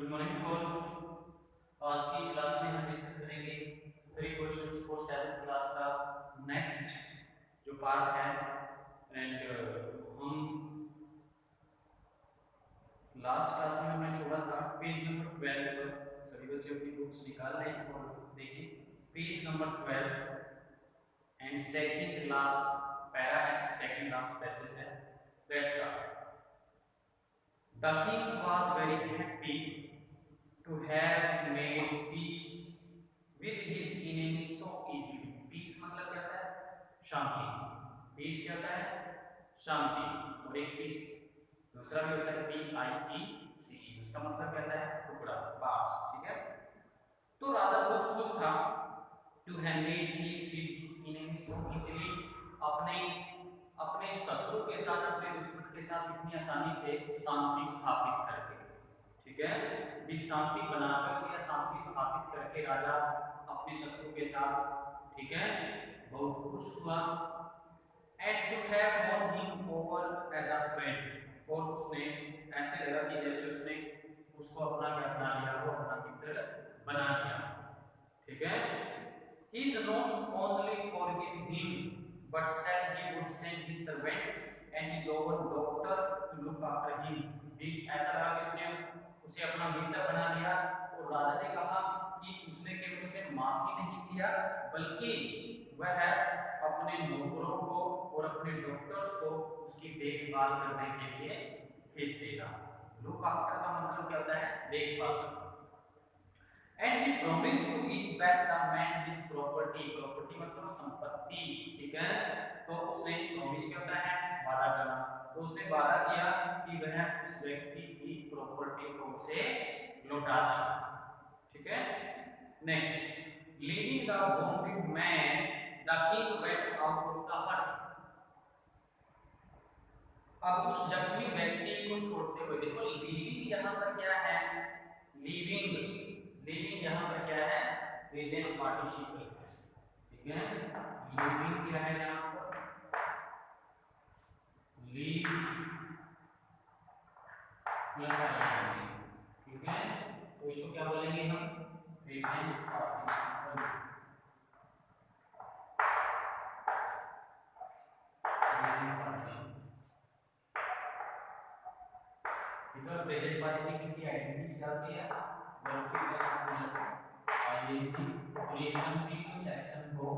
Good morning all. आज की class में हम डिस्कस करेंगे 3 क्वेश्चंस फॉर 7th क्लास का नेक्स्ट जो पार्ट है। एंड हम लास्ट क्लास में हमने छोड़ा था पेज नंबर 12 पर। सभी बच्चे अपनी बुक्स निकाल लें और देखिए page number 12 and second last para है, सेकंड लास्ट पैसेज है। Let's start. The king was very happy to have made peace with his enemy so easily. Peace मतलब क्या होता है? शांति। Peace क्या होता है? शांति। और एक peace दूसरा भी होता है PIECE, उसका मतलब क्या होता है? टुकड़ा, पार्ट्स, ठीक है? तो राजा बहुत खुश था to have made peace with his enemy so easily, अपने अपने शत्रु के साथ, अपने दुश्मन के साथ इतनी आसानी से शांति स्थापित करके, ठीक है, शांति बना करके या शांति स्थापित करके राजा अपने शत्रु के साथ, ठीक है, बहुत खुश हुआ। And to have won him over as a friend, और उसने ऐसे लगा कि जैसे उसने उसको अपना क्या बना लिया, वो अपना मित्र बना लिया, ठीक है। He is not only forgive him but said he would send his servants and his own doctor to look after him. भी ऐसा लगा कि उसने उसे अपना मित्र बना लिया, और राजा ने कहा कि उसने केवल उसे माफ ही नहीं किया बल्कि वह अपने नौकरों को और अपने डॉक्टर्स को उसकी देखभाल करने के लिए भेज देगा। लुक आफ्टर का मतलब क्या होता है? देखभाल। And he promised to give back the man his property. Property मतलब संपत्ति, ठीक है। तो उसने प्रॉमिस क्या होता है? वादा करना। तो उसने वादा किया कि वह उस व्यक्ति की प्रॉपर्टी को उसे लौटा देगा, ठीक है। Next, leaving the wounded man, the king went out of the hut. अब उस जख्मी व्यक्ति को छोड़ते हुए, देखो लीविंग यहाँ पर क्या है? लीविंग, लीविंग यहाँ पर क्या है? प्रेजेंट पार्टिसिपल, ठीक है। लीविंग क्या है यहाँ पर? लीव प्लस आईएनजी, ठीक है। तो इसको क्या बोलेंगे हम? Present participle. प्रेजेंट पार्टिसिपल की आइडेंटिटी क्या होती है? वर्ब के फर्स्ट प्लस आइडेंटिटी, और ये कंटीन्यूअस एक्शन को,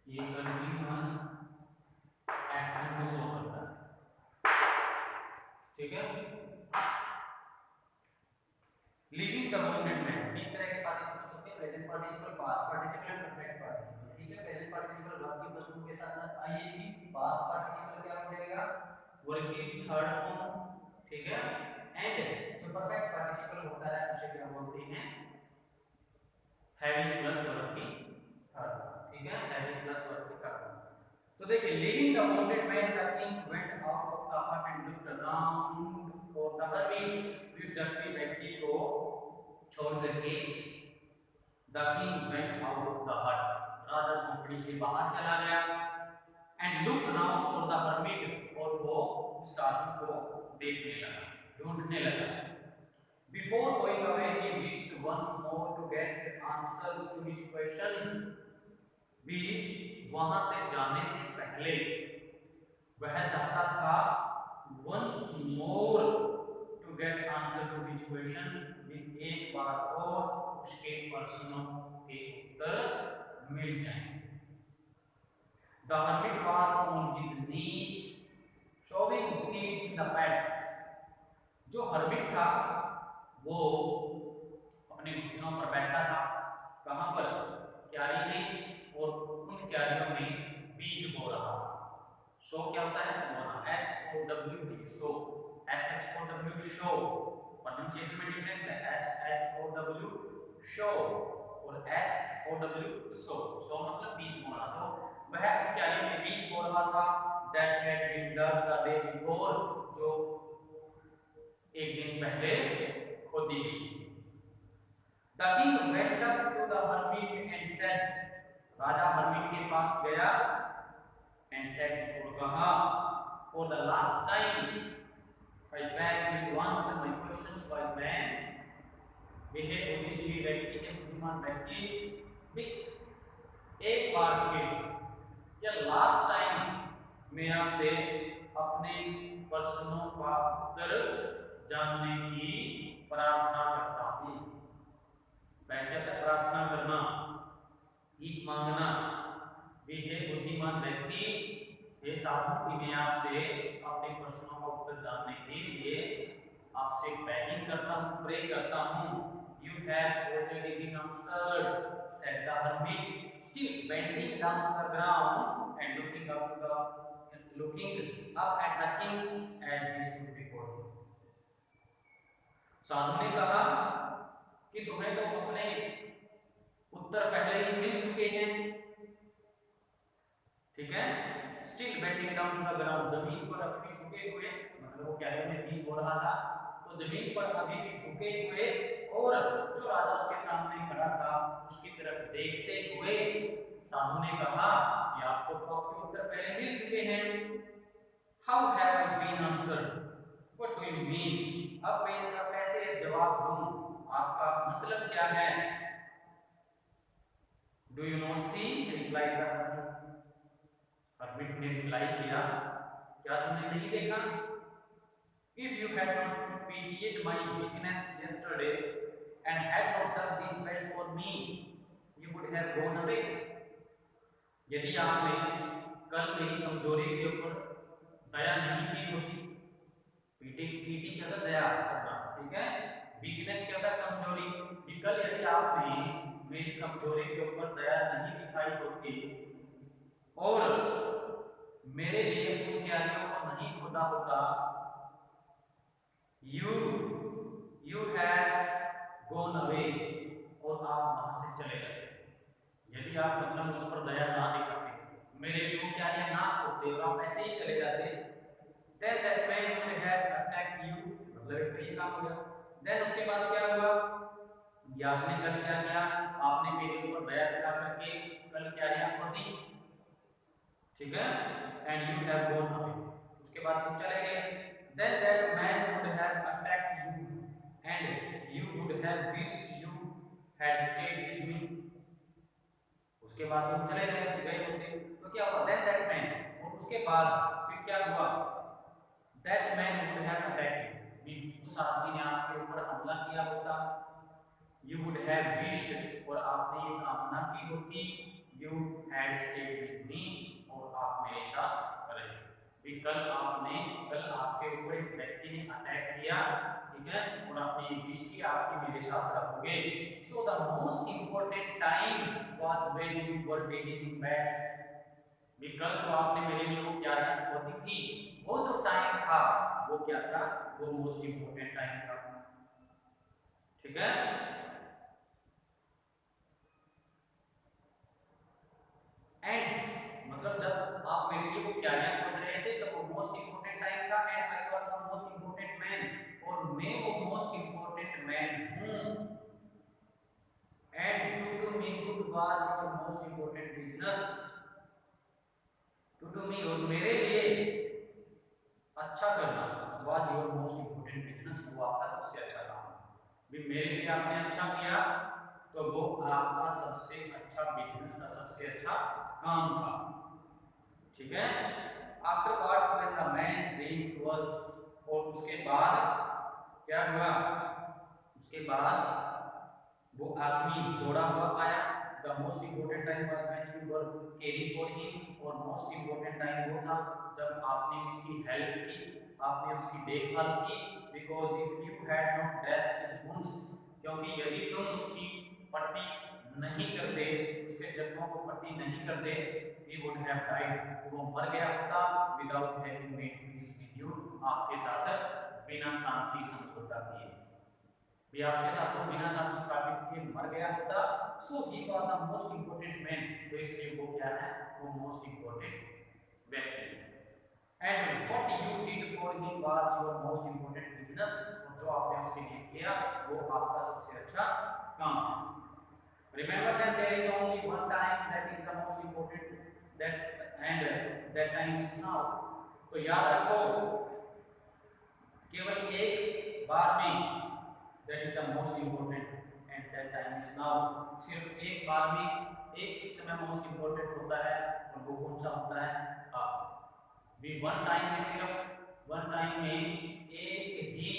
ये कंटीन्यूअस एक्शन को शो करता है, ठीक है। लिविंग द वुंडेड मैन, तीन तरह के पार्टिसिपल्स होते हैं, प्रेजेंट पार्टिसिपल, पास्ट पार्टिसिपल और परफेक्ट पार्टिसिपल, ठीक है। प्रेजेंट पार्टिसिपल वर्ब की फर्स्ट फॉर्म के साथ आईएनजी, पास्ट पार्टिसिपल क्या हो जाएगा? वर्ब की थर्ड फॉर्म, ठीक है। एंड जो परफेक्ट पार्टिसिपल होता है उसे क्या बोलते हैं? हैविंग प्लस वर्ब की थर्ड, ठीक है, हैविंग प्लस वर्ब की थर्ड। तो देखिए, leaving the wounded man the king went out of the hut and looked around for the hermit. इस जख्मी व्यक्ति को छोड़ करके the king went out of the hut, राजा झोपड़ी से बाहर चला गया। And looked around for the hermit, और वो उस साधु को देखने लगा, ढूंढने लगा। Before going away, he wished once more to get answers to his questions. भी वहां से जाने से पहले वह चाहता था once more to get answer to his question, भी एक बार और उसके प्रश्नों के उत्तर मिल जाएं। The hermit was on his knees showing seeds in the pads. जो हर्मिट था वो अपने घुटनों पर बैठा था, कहां पर? क्यारी में, और उन क्यारियों में बीज बो रहा। शो क्या होता है? बोना, SOW, show, SHOW, show. Pronunciation में डिफरेंस है, SHOW शो और SOW सो। सो मतलब बीज बोना। तो वह उन क्यारियों में बीज बो रहा था, that had been dug the day before, जो एक दिन पहले खोदी गई। The king went up to the hermit and said, Raja hermit के पास गया and said, और कहा, for the last time, I beg you to answer my questions by man. वे है बुद्धिजीवी व्यक्ति के बुद्धिमान व्यक्ति भी एक बार फिर या लास्ट टाइम मैं आपसे अपने प्रश्नों का उत्तर जानने की प्रार्थना करता हूँ। मैं कहता प्रार्थना करना, भीख मांगना, वे है बुद्धिमान व्यक्ति ये साधु कि मैं आपसे अपने प्रश्नों का उत्तर जानने के लिए आपसे बेगिंग करता हूँ, प्रे करता हूँ। You have already been answered, said the hermit, still bending down to the ground and looking up at the kings as he stood before him. साधु ने कहा कि तुम्हें तो अपने उत्तर पहले ही मिल चुके हैं, ठीक है। Still bending down to the ground, जमीन पर अभी भी झुके हुए, मतलब वो क्या है, मैं बीच बोल रहा था, तो जमीन पर अभी भी झुके हुए और जो राजा उसके सामने खड़ा था उसकी तरफ देखते हुए साधु ने कहा कि आपको तो आपके उत्तर पहले मिल चुके हैं। How have I been answered, what do you mean, अब मैं इनका कैसे जवाब दूं, आपका मतलब क्या है। Do you not see, replied the hermit, hermit ने रिप्लाई किया, क्या तुमने नहीं देखा। If you had not pitied my weakness yesterday and had not done these best for me, you would have gone away. यदि आपने कल मेरी कमजोरी के ऊपर दया नहीं की होती, पीटी क्या था, दया करना, ठीक है, वीकनेस क्या था, कमजोरी, कल यदि आपने मेरी कमजोरी के ऊपर दया नहीं दिखाई होती और मेरे लिए उन क्यारियों को नहीं खोदा होता, you have gone away, और आप वहां से चले गए। यदि आप मतलब उस पर दया ना दिखाते, मेरे लिए वो क्यारियां ना खोदते और आप ऐसे ही चले जाते, then that man would have attacked you, मतलब ये काम हो गया। then उसके बाद क्या हुआ, ये आपने कल क्या किया, आपने मेरे ऊपर दया दिखा करके कल क्यारियां खोदी, ठीक है, and you have gone away, उसके बाद तुम चले गए। then that man would have attacked you and you would have wished you had stayed with me, उसके बाद तुम चले गए होते, तो क्या हुआ, then that man, और उसके बाद फिर क्या हुआ, that man would have attacked you, उस आदमी ने आपके ऊपर हमला किया होता, you would have wished, और आपने ये कामना की होती, you had stayed with me, और आप मेरे साथ रहे। कल आपके ऊपर एक व्यक्ति ने अटैक किया, ठीक है, और आपने ये विश किया आपके मेरे साथ रहोगे। So the most important time was when you were taking bats, कल जो आपने मेरे लिए वो क्या खोदी थी, वो जो टाइम था वो क्या था, वो मोस्ट इंपॉर्टेंट टाइम था, ठीक है। एंड मतलब जब आप मेरे लिए वो क्यारियां खोद रहे थे तो वो मोस्ट इंपॉर्टेंट टाइम था, and I was the most important man, और मैं वो मोस्ट इंपॉर्टेंट मैन हूं, and to me good was your most important business, to me, और मेरे लिए अच्छा करना was your most important business, वो आपका सबसे अच्छा काम, भी मेरे लिए आपने अच्छा किया तो वो आपका सबसे अच्छा बिजनेस था, सबसे अच्छा काम था, ठीक है। Afterwards when the man came to us, और उसके बाद क्या हुआ, उसके बाद वो आदमी दौड़ा हुआ आया। The most important time was when you were caring for him, और मोस्ट इंपॉर्टेंट टाइम वो था जब आपने उसकी हेल्प की, आपने उसकी देखभाल की, because if you had not dressed his wounds, क्योंकि यदि तुम उसकी पट्टी नहीं करते, उसके जख्मों को पट्टी नहीं करते, he would have died, वो मर गया होता, without having made peace with you, आपके साथ बिना शांति समझौता किए, भी आपके साथ वो बिना शांति स्थापित किए मर गया होता। so he was the most important man, तो इसलिए वो क्या है, वो most important व्यक्ति है। and what you did for him was your most important business, और जो आपने उसके लिए किया वो आपका सबसे अच्छा काम है। Remember that there is only one time that is the most important, that and that time is now, तो याद रखो केवल एक बार में, that is the most important and that time is now. सिर्फ एक बार में एक ही समय मोस्ट इंपॉर्टेंट होता है, और वो कौन सा होता है? अब भी वन टाइम में, सिर्फ वन टाइम में एक ही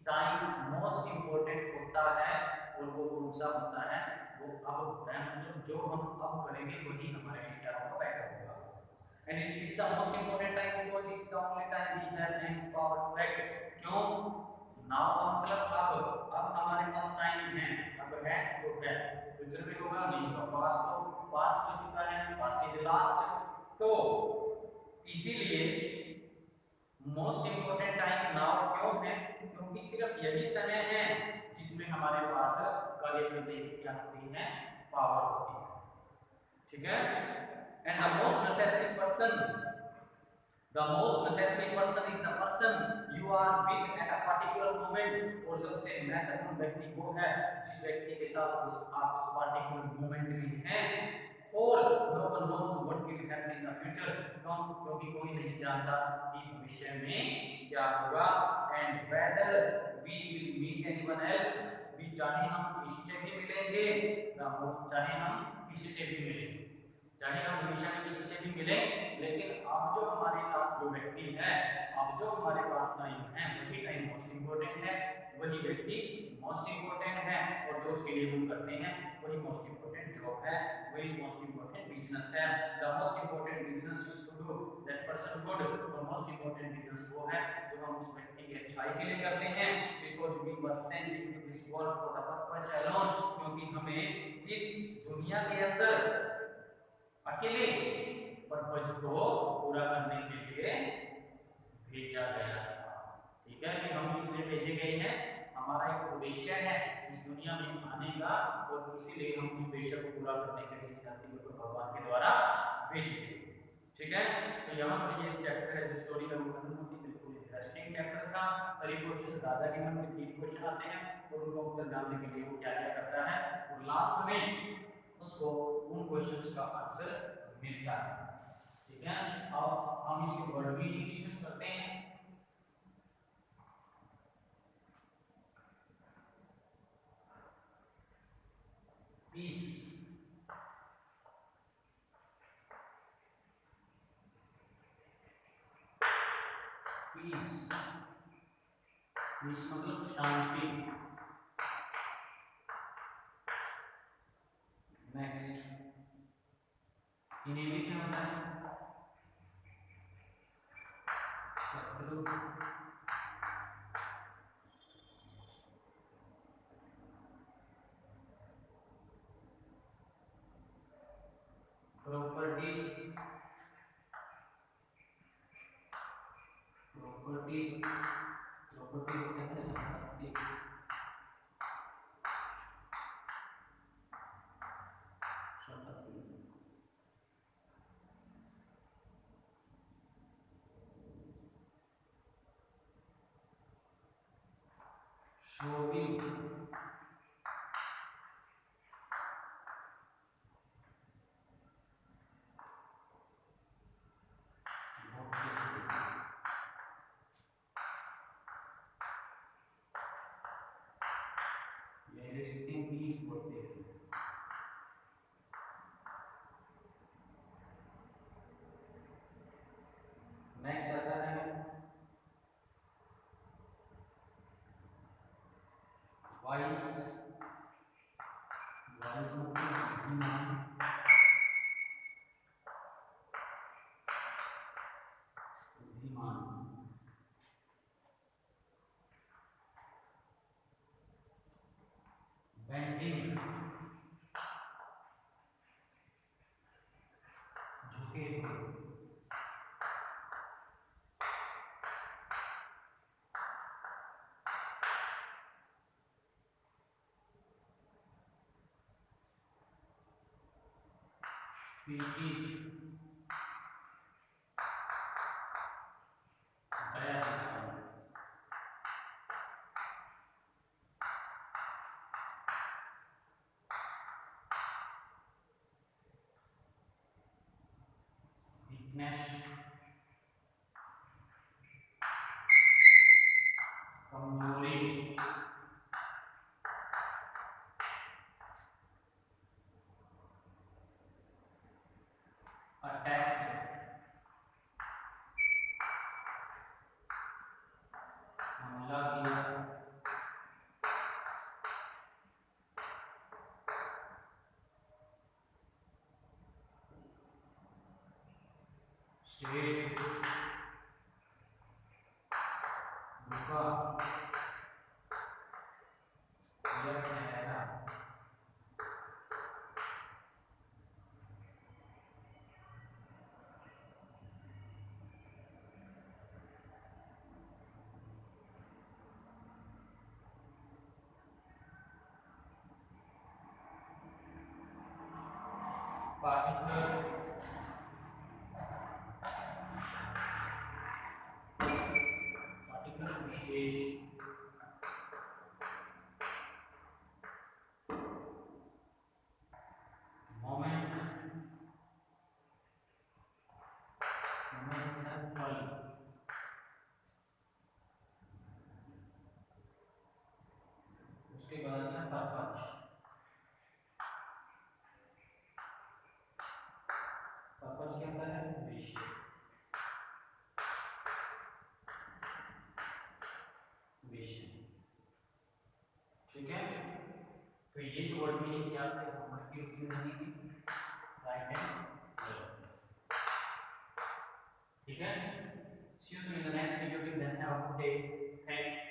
टाइम मोस्ट इंपॉर्टेंट होता है, और वो कौन सा होता है? वो अब होता है, मतलब जो हम अब करेंगे वही हमारे लिए क्या होगा? बेटर होगा। And it is the most important time because it is the only time we have any power to act. क्यों? Now का मतलब अब हमारे पास टाइम है, अब है तो है, फ्यूचर में होगा नहीं होगा, पास्ट तो पास्ट हो चुका है, पास्ट इज लास्ट। तो इसीलिए मोस्ट इंपोर्टेंट टाइम नाउ क्यों है? क्योंकि सिर्फ यही समय है जिसमें हमारे पास कार्य करने की क्या होती है? पावर होती है। ठीक है? And the most necessary person, the most necessary person is the person you are with at a particular moment। और सबसे महत्वपूर्ण व्यक्ति वो है जिस व्यक्ति के साथ आप उस particular moment में हैं। और no one knows what will happen in the future, क्योंकि कोई नहीं जानता कि भविष्य में क्या होगा। and whether we will meet anyone else, भी चाहे हम किसी से भी मिलेंगे, चाहे हम किसी से भी मिलें, चाहे हम भविष्य में किसी से भी मिले, लेकिन अब जो हमारे साथ जो व्यक्ति है, अब जो हमारे पास टाइम है, वही टाइम मोस्ट इंपोर्टेंट है, वही व्यक्ति मोस्ट इंपोर्टेंट है, और जो उसके लिए हम करते हैं वही मोस्ट इंपोर्टेंट जॉब है, वही मोस्ट इंपोर्टेंट बिजनेस है। The most important business is to do that person good, और मोस्ट इंपोर्टेंट बिजनेस वो है जो हम उस व्यक्ति की अच्छाई के लिए करते हैं। Because we were sent into this world for the purpose alone, क्योंकि हमें इस दुनिया के अंदर अकेले पर्पज को पूरा करने के लिए भेजा गया था। ठीक है कि हम इसलिए भेजे गए हैं, हमारा एक उद्देश्य है इस दुनिया में आने का, और इसीलिए हम उस उद्देश्य को पूरा करने के लिए इस धरती पर भगवान के द्वारा भेजे गए। ठीक है? तो यहाँ पर ये चैप्टर है जो स्टोरी है वो खत्म होती है। बिल्कुल इंटरेस्टिंग चैप्टर था। करीब क्वेश्चन राजा के मन में 3 क्वेश्चन आते हैं, और उनको उत्तर जानने के लिए वो क्या क्या करता है, और लास्ट में उसको उन क्वेश्चंस का आंसर मिलता है। ठीक है? अब हम इसके वर्ड मीनिंग डिस्कस करते हैं। पीस, पीस, पीस मतलब शांति। नेक्स्ट हिंदी में क्या होता है? शत्रु, प्रॉपर्टी, प्रॉपर्टी, प्रॉपर्टी होता है संपत्ति, संपत्ति। शोभित, ये रिश्ते पीस बोलते हैं। नेक्स्ट आता है वाइज, वाइज मतलब बुद्धिमान, बुद्धिमान। बेंडिंग, झुके हुए। पीटी, दया दिखाना। वीकनेस, particular विशेष उसके बाद आता है परपच। परपच क्या होता है? विषय। विषय, ठीक है। तो ये जो वर्ड मीनिंग क्या है होमवर्क के रूप में बनेगी राइट एंड लेफ्ट, ठीक है। See you soon in the next video. Till then, have a good day. Thanks.